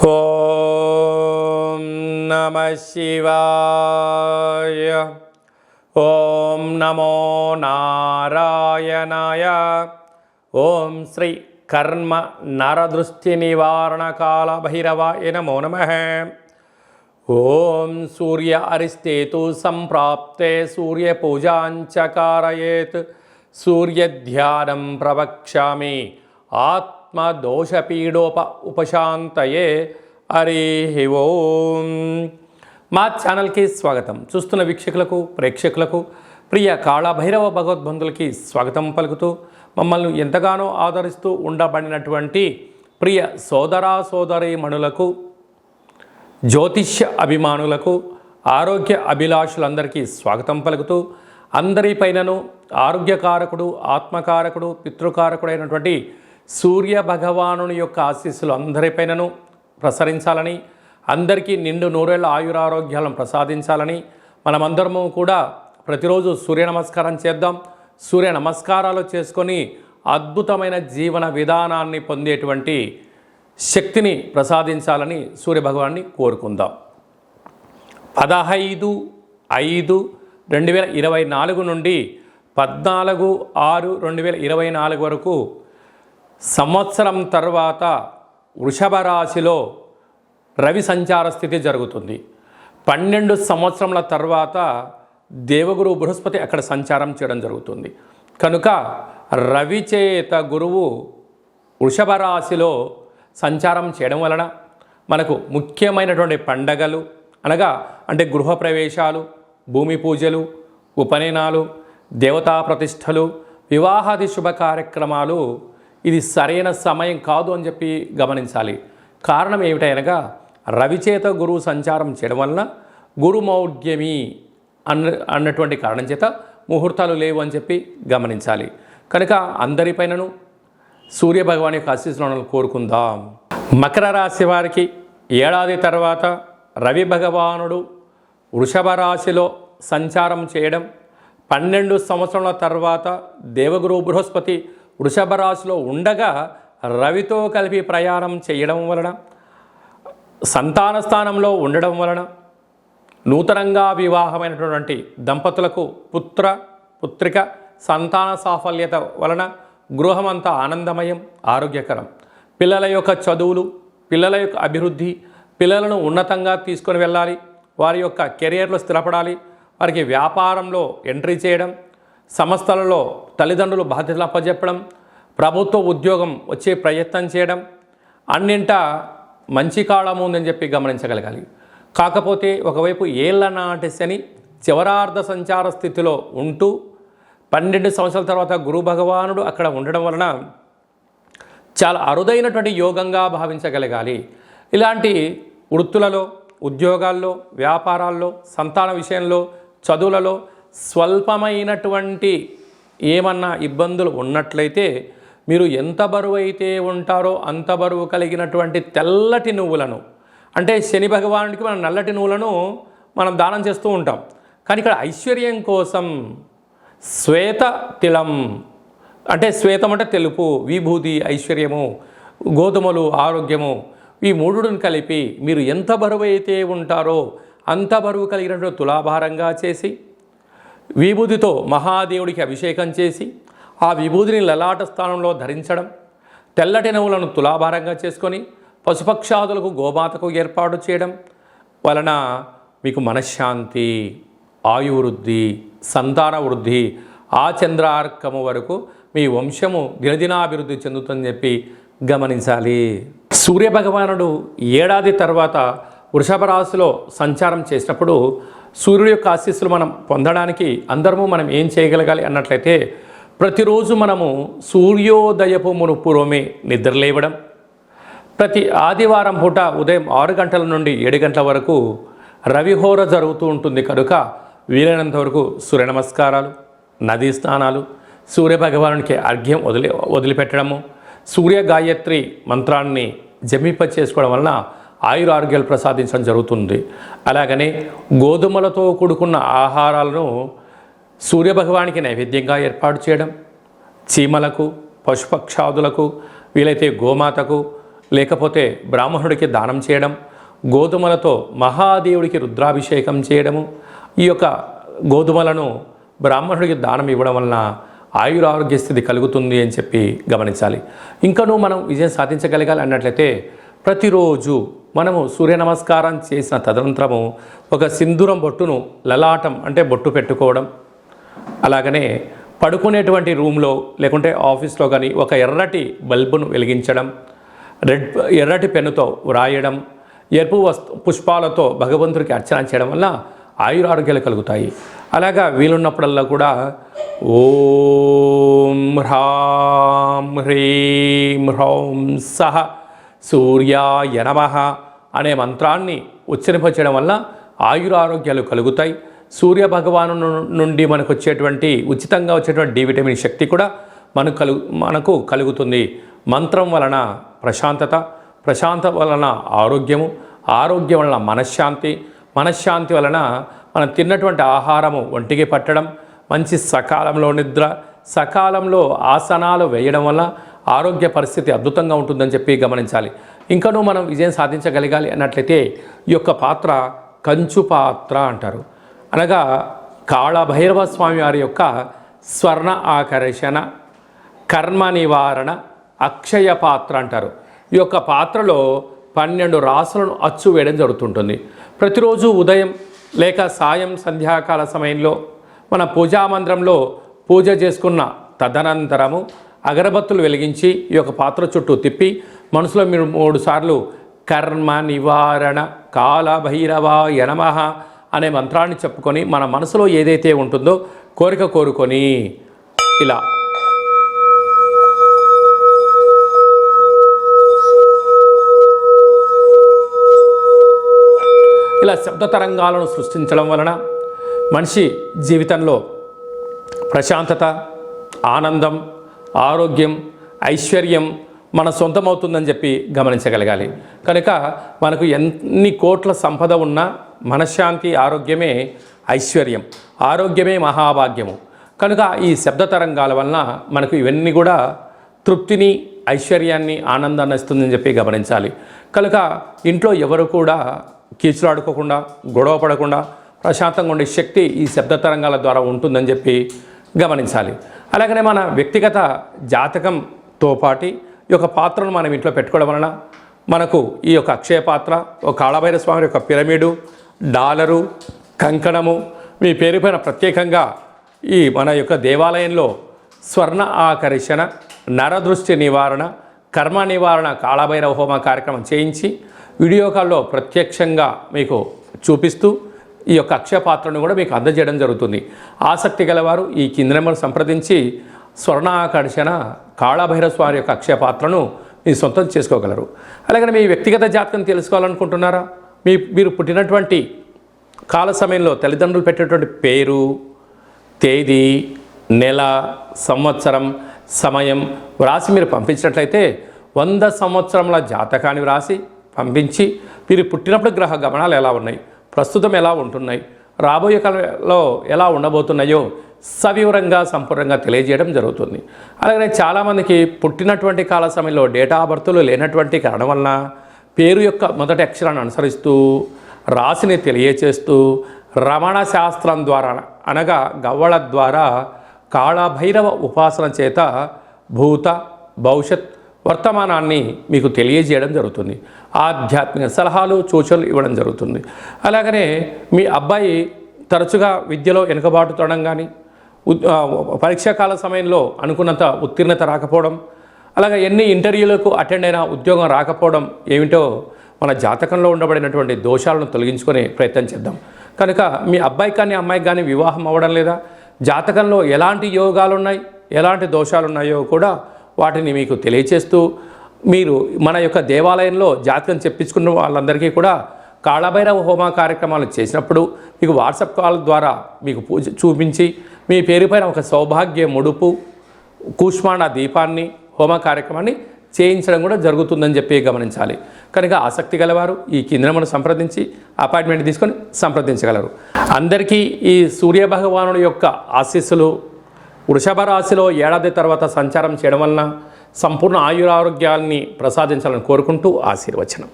ఓం నమః శివాయ. ఓం నమో నారాయణాయ. ఓం శ్రీ కర్మ నరదృష్టి నివారణ కాల భైరవాయ నమో నమః. ఓం సూర్య అరిష్టేతు సంప్రాప్తే సూర్య పూజాంచ కారయేత్ సూర్యధ్యానం ప్రవక్ష్యామి ఆత్మదోషపీడోప ఉపశాంతయే. హరి ఓం. మా ఛానల్కి స్వాగతం. చూస్తున్న వీక్షకులకు ప్రేక్షకులకు ప్రియ కాళభైరవ భగవద్బంధులకి స్వాగతం పలుకుతూ మమ్మల్ని ఎంతగానో ఆదరిస్తూ ఉండబడినటువంటి ప్రియ సోదరా సోదరీమణులకు, జ్యోతిష్య అభిమానులకు, ఆరోగ్య అభిలాషులందరికీ స్వాగతం పలుకుతూ అందరిపైనను ఆరోగ్యకారకుడు, ఆత్మకారకుడు, పితృకారకుడైనటువంటి సూర్య భగవానుని యొక్క ఆశీస్సులు అందరిపైనను ప్రసరించాలని, అందరికీ నిండు నూరేళ్ల ఆయురారోగ్యాలను ప్రసాదించాలని మనమందరము కూడా ప్రతిరోజు సూర్య నమస్కారం చేద్దాం. సూర్య నమస్కారాలు చేసుకొని అద్భుతమైన జీవన విధానాన్ని పొందేటువంటి శక్తిని ప్రసాదించాలని సూర్యభగవాన్ని కోరుకుందాం. 15/5/2024 నుండి 14/6/2024 వరకు సంవత్సరం తర్వాత వృషభ రాశిలో రవి సంచార స్థితి జరుగుతుంది. 12 సంవత్సరముల తర్వాత దేవగురు బృహస్పతి అక్కడ సంచారం చేయడం జరుగుతుంది. కనుక రవి చేత గురువు వృషభ రాశిలో సంచారం చేయడం వలన మనకు ముఖ్యమైనటువంటి పండగలు అంటే గృహప్రవేశాలు, భూమి పూజలు, ఉపనయనాలు, దేవతా ప్రతిష్టలు, వివాహాది శుభ కార్యక్రమాలు ఇది సరైన సమయం కాదు అని చెప్పి గమనించాలి. కారణం ఏమిటనగా రవిచేత గురువు సంచారం చేయడం వలన గురుమౌఢ్యమి అన్నటువంటి కారణం చేత ముహూర్తాలు లేవు అని చెప్పి గమనించాలి. కనుక అందరిపైనను సూర్యభగవాన్ యొక్క ఆశీస్సులను కోరుకుందాం. మకర రాశి వారికి ఏడాది తర్వాత రవి భగవానుడు వృషభ రాశిలో సంచారం చేయడం, 12 సంవత్సరాల తర్వాత దేవగురు బృహస్పతి వృషభ రాశిలో ఉండగా రవితో కలిపి ప్రయాణం చేయడం వలన, సంతాన స్థానంలో ఉండడం వలన నూతనంగా వివాహమైనటువంటి దంపతులకు పుత్రిక సంతాన సాఫల్యత వలన గృహమంతా ఆనందమయం, ఆరోగ్యకరం. పిల్లల యొక్క చదువులు, పిల్లల యొక్క అభివృద్ధి, పిల్లలను ఉన్నతంగా తీసుకొని వెళ్ళాలి, వారి యొక్క కెరియర్లో స్థిరపడాలి, వారికి వ్యాపారంలో ఎంట్రీ చేయడం, సంస్థలలో తల్లిదండ్రులు బాధ్యతలు అప్పచెప్పడం, ప్రభుత్వ ఉద్యోగం వచ్చే ప్రయత్నం చేయడం, అన్నింటా మంచి కాలం ఉందని చెప్పి గమనించగలగాలి. కాకపోతే ఒకవైపు ఏళ్ల నాటి శని చివరార్ధ సంచార స్థితిలో ఉంటూ 12 సంవత్సరాల తర్వాత గురు భగవానుడు అక్కడ ఉండడం వలన చాలా అరుదైనటువంటి యోగంగా భావించగలగాలి. ఇలాంటి వృత్తులలో, ఉద్యోగాల్లో, వ్యాపారాల్లో, సంతాన విషయంలో, చదువులలో స్వల్పమైనటువంటి ఏమన్నా ఇబ్బందులు ఉన్నట్లయితే మీరు ఎంత బరువు అయితే ఉంటారో అంత బరువు కలిగినటువంటి తెల్లటి నువ్వులను, అంటే శని భగవానుడికి మనం నల్లటి నువ్వులను మనం దానం చేస్తూ ఉంటాం. కానీ ఇక్కడ ఐశ్వర్యం కోసం శ్వేత తిలం, అంటే శ్వేతం అంటే తెలుపు, విభూతి ఐశ్వర్యము, గోధుమలు ఆరోగ్యము, ఈ మూడుని కలిపి మీరు ఎంత బరువు అయితే ఉంటారో అంత బరువు కలిగినటువంటి తులాభారంగా చేసి విభూతితో మహాదేవుడికి అభిషేకం చేసి ఆ విభూతిని లలాట స్థానంలో ధరించడం, తెల్లటి నువ్వులను తులాభారంగా చేసుకొని పశుపక్షాదులకు, గోమాతకు ఏర్పాటు చేయడం వలన మీకు మనశ్శాంతి, ఆయువృద్ధి, సంతాన వృద్ధి, ఆ చంద్రార్కము వరకు మీ వంశము దినదినాభివృద్ధి చెందుతుందని చెప్పి గమనించాలి. సూర్యభగవానుడు ఏడాది తర్వాత వృషభ రాశిలో సంచారం చేసినప్పుడు సూర్యుడి యొక్క ఆశీస్సులు మనం పొందడానికి మనం ఏం చేయగలగాలి అన్నట్లయితే, ప్రతిరోజు మనము సూర్యోదయపు మునుపురోమే నిద్రలేవడం, ప్రతి ఆదివారం పూట ఉదయం 6 గంటల నుండి 7 గంటల వరకు రవిహోర జరుగుతూ ఉంటుంది. కనుక వీలైనంత వరకు సూర్య నమస్కారాలు, నదీ స్నానాలు, సూర్యభగవానునికి అర్ఘ్యం వదిలిపెట్టడము, సూర్య గాయత్రి మంత్రాన్ని జపింప చేసుకోవడం వలన ఆయురారోగ్యాలు ప్రసాదించడం జరుగుతుంది. అలాగనే గోధుమలతో కూడుకున్న ఆహారాలను సూర్యభగవానికి నైవేద్యంగా ఏర్పాటు చేయడం, చీమలకు, పశుపక్షాదులకు, వీలైతే గోమాతకు లేకపోతే బ్రాహ్మణుడికి దానం చేయడం, గోధుమలతో మహాదేవుడికి రుద్రాభిషేకం చేయడము, ఈ యొక్క గోధుమలను బ్రాహ్మణుడికి దానం ఇవ్వడం వలన ఆయురారోగ్య స్థితి కలుగుతుంది అని చెప్పి గమనించాలి. ఇంకనూ మనం విజయం సాధించగలగాలి అన్నట్లయితే ప్రతిరోజు మనము సూర్య నమస్కారం చేసిన తదనంతరము ఒక సింధూరం బొట్టును లలాటం అంటే బొట్టు పెట్టుకోవడం, అలాగనే పడుకునేటువంటి రూమ్లో లేకుంటే ఆఫీస్లో కానీ ఒక ఎర్రటి బల్బును వెలిగించడం, ఎర్రటి పెన్నుతో వ్రాయడం, ఎరుపు పుష్పాలతో భగవంతుడికి అర్చన చేయడం వల్ల ఆయురారోగ్యాలు కలుగుతాయి. అలాగా వీలున్నప్పుడల్లా కూడా ఓం హ్రాం హ్రీం హ్రౌం సహ సూర్యాయ నమః అనే మంత్రాన్ని ఉచ్చరింపచేయడం వల్ల ఆయురారోగ్యాలు కలుగుతాయి. సూర్య భగవాను నుండి మనకు వచ్చేటువంటి ఉచితంగా వచ్చేటువంటి డి విటమిన్ శక్తి కూడా మనకు కలుగుతుంది. మంత్రం వలన ప్రశాంతత వలన ఆరోగ్యము, ఆరోగ్యం వలన మనశ్శాంతి వలన మనం తిన్నటువంటి ఆహారము ఒంటికి పట్టడం, మంచి సకాలంలో నిద్ర, సకాలంలో ఆసనాలు వేయడం వల్ల ఆరోగ్య పరిస్థితి అద్భుతంగా ఉంటుందని చెప్పి గమనించాలి. ఇంకనూ మనం విజయం సాధించగలగాలి అన్నట్లయితే ఈ యొక్క పాత్ర కంచు పాత్ర అంటారు. అనగా కాళభైరవ స్వామి వారి యొక్క స్వర్ణ ఆకర్షణ, కర్మ నివారణ, అక్షయ పాత్ర అంటారు. ఈ యొక్క పాత్రలో 12 రాసులను అచ్చు వేయడం జరుగుతుంటుంది. ప్రతిరోజు ఉదయం లేక సాయం సంధ్యాకాల సమయంలో మన పూజా మందిరంలో పూజ చేసుకున్న తదనంతరము అగరబత్తులు వెలిగించి ఈ యొక్క పాత్ర చుట్టూ తిప్పి మనసులో మీరు 3 సార్లు కర్మ నివారణ కాళభైరవాయ నమః అనే మంత్రాన్ని చెప్పుకొని మన మనసులో ఏదైతే ఉంటుందో కోరిక కోరుకొని ఇలా శబ్ద తరంగాలను సృష్టించడం వలన మనిషి జీవితంలో ప్రశాంతత, ఆనందం, ఆరోగ్యం, ఐశ్వర్యం మన సొంతమవుతుందని చెప్పి గమనించగలగాలి. కనుక మనకు ఎన్ని కోట్ల సంపద ఉన్నా మనశ్శాంతి, ఆరోగ్యమే ఐశ్వర్యం, ఆరోగ్యమే మహాభాగ్యము. కనుక ఈ శబ్ద తరంగాల వలన మనకు ఇవన్నీ కూడా తృప్తిని, ఐశ్వర్యాన్ని, ఆనందాన్ని ఇస్తుందని చెప్పి గమనించాలి. కనుక ఇంట్లో ఎవరు కూడా కీచులాడుకోకుండా, గొడవ పడకుండా ప్రశాంతంగా ఉండే శక్తి ఈ శబ్ద తరంగాల ద్వారా ఉంటుందని చెప్పి గమనించాలి. అలాగనే మన వ్యక్తిగత జాతకంతో పాటు ఈ యొక్క పాత్రను మనం ఇంట్లో పెట్టుకోవడం వలన మనకు ఈ యొక్క అక్షయ పాత్ర, ఒక కాళభైరవ స్వామి యొక్క పిరమిడు, డాలరు, కంకణము, మీ పేరు పైన ప్రత్యేకంగా ఈ మన యొక్క దేవాలయంలో స్వర్ణ ఆకర్షణ, నరదృష్టి నివారణ, కర్మ నివారణ కాళభైరవ హోమ కార్యక్రమం చేయించి వీడియో కాల్లో ప్రత్యక్షంగా మీకు చూపిస్తూ ఈ యొక్క అక్షయ పాత్రను కూడా మీకు అందజేయడం జరుగుతుంది. ఆసక్తి గలవారు ఈ కింద నెంబర్ సంప్రదించి స్వర్ణాకర్షణ కాళభైరవ స్వామి యొక్క అక్షయ పాత్రను మీ సొంతం చేసుకోగలరు. అలాగే మీ వ్యక్తిగత జాతకం తెలుసుకోవాలనుకుంటున్నారా? మీరు పుట్టినటువంటి కాల సమయంలో తల్లిదండ్రులు పెట్టేటువంటి పేరు, తేదీ, నెల, సంవత్సరం, సమయం వ్రాసి మీరు పంపించినట్లయితే 100 సంవత్సరముల జాతకాన్ని వ్రాసి పంపించి మీరు పుట్టినప్పుడు గ్రహ గమనాలు ఎలా ఉన్నాయి, ప్రస్తుతం ఎలా ఉంటున్నాయి, రాబోయే కాలంలో ఎలా ఉండబోతున్నాయో సవివరంగా సంపూర్ణంగా తెలియజేయడం జరుగుతుంది. అలాగే చాలామందికి పుట్టినటువంటి కాల సమయంలో డేటా ఆఫ్ బర్త్లు లేనటువంటి కారణం వలన పేరు యొక్క మొదటి అక్షరాన్ని అనుసరిస్తూ రాశిని తెలియచేస్తూ రమణ శాస్త్రం ద్వారా అనగా గవ్వళ ద్వారా కాళభైరవ ఉపాసన చేత భూత, భవిష్యత్, వర్తమానాన్ని మీకు తెలియజేయడం జరుగుతుంది. ఆధ్యాత్మిక సలహాలు, సూచనలు ఇవ్వడం జరుగుతుంది. అలాగనే మీ అబ్బాయి తరచుగా విద్యలో వెనుకబాటుతోవడం కానీ, పరీక్షాకాల సమయంలో అనుకున్నంత ఉత్తీర్ణత రాకపోవడం, అలాగే ఎన్ని ఇంటర్వ్యూలకు అటెండ్ అయినా ఉద్యోగం రాకపోవడం ఏమిటో మన జాతకంలో ఉండబడినటువంటి దోషాలను తొలగించుకునే ప్రయత్నం చేద్దాం. కనుక మీ అబ్బాయికి కానీ అమ్మాయికి కానీ వివాహం అవ్వడం లేదా, జాతకంలో ఎలాంటి యోగాలు ఉన్నాయి, ఎలాంటి దోషాలు ఉన్నాయో కూడా వాటిని మీకు తెలియచేస్తూ మీరు మన యొక్క దేవాలయంలో జాతకం చెప్పించుకున్న వాళ్ళందరికీ కూడా కాళభైరవ హోమ కార్యక్రమాలు చేసినప్పుడు మీకు వాట్సాప్ కాల్ ద్వారా మీకు పూజ చూపించి మీ పేరు పైన ఒక సౌభాగ్య ముడుపు, కూష్మాండ దీపాన్ని, హోమ కార్యక్రమాన్ని చేయించడం కూడా జరుగుతుందని చెప్పి గమనించాలి. కనుక ఆసక్తి గలవారు ఈ కిందను సంప్రదించి అపాయింట్మెంట్ తీసుకొని సంప్రదించగలరు. అందరికీ ఈ సూర్యభగవానుడి యొక్క ఆశీస్సులు వృషభ రాశిలో ఏడాది తర్వాత సంచారం చేయడం వలన సంపూర్ణ ఆయురారోగ్యాల్ని ప్రసాదించాలని కోరుకుంటూ ఆశీర్వచనం.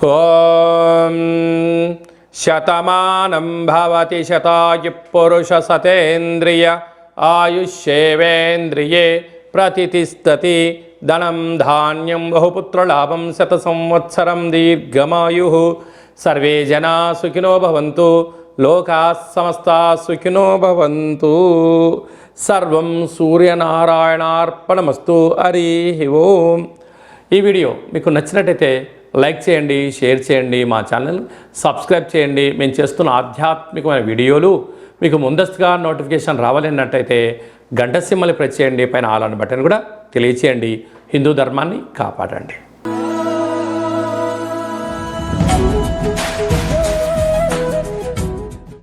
ఓం శతమానం భవతి శతాయు పురుష సతేంద్రియ ఆయుష్యేవేంద్రియే ప్రతిష్టతి ధనం ధాన్యం బహుపుత్రలాభం శత సంవత్సరం దీర్ఘమాయు. సర్వే జనా సుఖినో భవంతు, లోకా సమస్తా సుఖినో భవంతు. సర్వం సూర్యనారాయణార్పణమస్తు. హరి ఓం. ఈ వీడియో మీకు నచ్చినట్టయితే లైక్ చేయండి, షేర్ చేయండి, మా ఛానల్ సబ్స్క్రైబ్ చేయండి. మేము చేస్తున్న ఆధ్యాత్మికమైన వీడియోలు మీకు ముందస్తుగా నోటిఫికేషన్ రావాలన్నట్టయితే గంట సింబల్ని ప్రెస్ చేయండి. పైన ఆల్ అనే బటన్ కూడా తెలియచేయండి. హిందూ ధర్మాన్ని కాపాడండి.